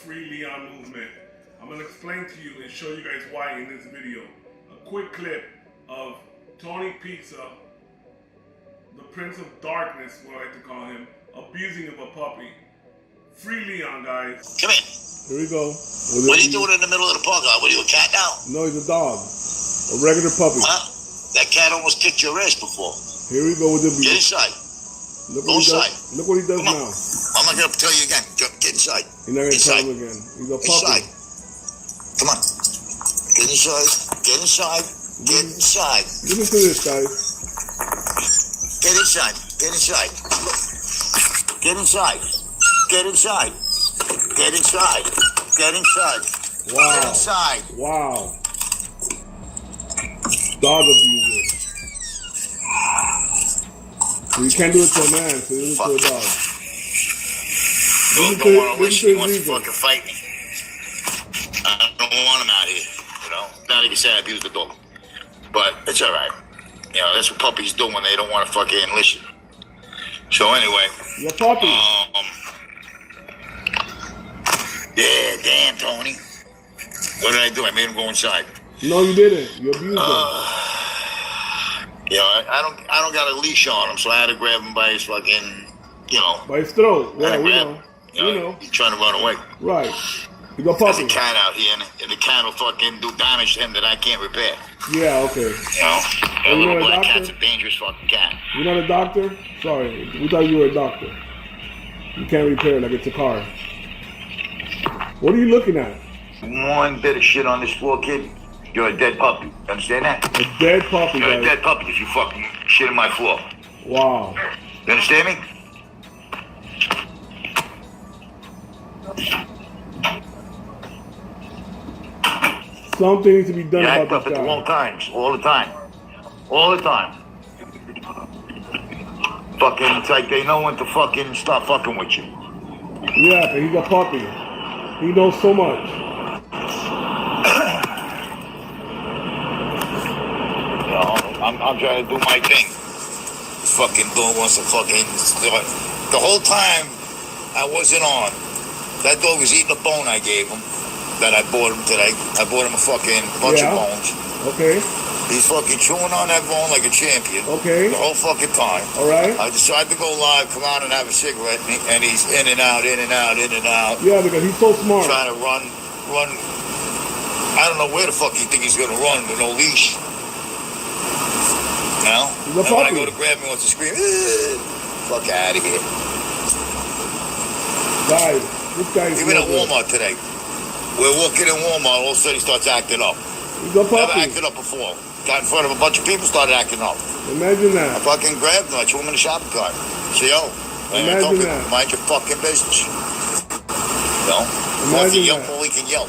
Free Leon movement. I'm going to explain to you and show you guys why in this video. A quick clip of Tony Pizza, the Prince of Darkness, what I like to call him, abusing of a puppy. Free Leon, guys. Come here. Here we go. What are you doing in the middle of the park? What are you, a cat now? No, he's a dog. A regular puppy. Huh? That cat almost kicked your ass before. Here we go with the abuse. Get inside. Go inside. Look what he does now. I'm not going to tell you again. Get inside. You're not going to tell him again. He's a puppy. Inside. Come on. Get inside. Get inside. Get inside. Listen to this, guys. Get inside. Get inside. Get inside. Get inside. Get inside. Get inside. Wow. Get inside. Wow. Dog abuser. So you can't do it to a man, so you do it to a dog. Don't want to listen. He wants to fucking fight me. I don't want him out here. You know, not even say I abuse the dog, but it's all right. You know, that's what puppies do when they don't want to fucking listen. So anyway, Your puppy. Yeah, damn, Tony. What did I do? I made him go inside. No, you didn't. You abused him. You know, I don't got a leash on him, so I had to grab him by his fucking, you know. By his throat. Yeah, we know. You know. He's trying to run away. Right. He's a puppy. There's a cat out here, and the cat will fucking do damage to him that I can't repair. Yeah, okay. You know? That little black cat's a dangerous fucking cat. You're not a doctor? Sorry, we thought you were a doctor. You can't repair it like it's a car. What are you looking at? One bit of shit on this floor, kid. You're a dead puppy. You understand that? A dead puppy, You're guys. a dead puppy if you fucking shit on my floor. Wow. You understand me? Something needs to be done You act about up this at the guy. wrong times, all the time. All the time. Fucking, it's like they know when to fucking stop fucking with you. Yeah, but he's a puppy. He knows so much. You know, I'm trying to do my thing. Fucking dog wants to fucking... The whole time I wasn't on, that dog was eating a bone I gave him that I bought him today. I bought him a fucking bunch of bones. Okay. He's fucking chewing on that bone like a champion. Okay. The whole fucking time. All right. I decided to go live, come out and have a cigarette, and he's in and out, in and out, in and out. Yeah, because he's so smart. Trying to run. I don't know where the fuck you think he's gonna run with no leash. You know? He's a and when I puppy. go to grab him, he wants to scream, fuck out of here. Guys, this guy is Even no at good. Walmart today. We're walking in Walmart, all of a sudden he starts acting up. He's a Never puppy. acted up before. Got in front of a bunch of people, started acting up. Imagine I that. fucking grabbed him, I threw him in the shopping cart. See, yo, I told people, mind your fucking business. You know? Or if he yelp, all he can yelp.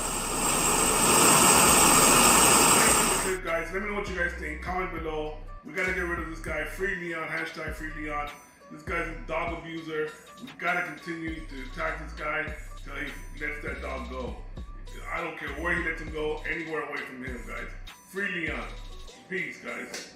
Okay, guys, let me know what you guys think. Comment below. We gotta get rid of this guy. Free Leon. Hashtag Free Leon. This guy's a dog abuser. We gotta continue to attack this guy till he lets that dog go. I don't care where he lets him go, anywhere away from him, guys. Free Leon. Peace, guys.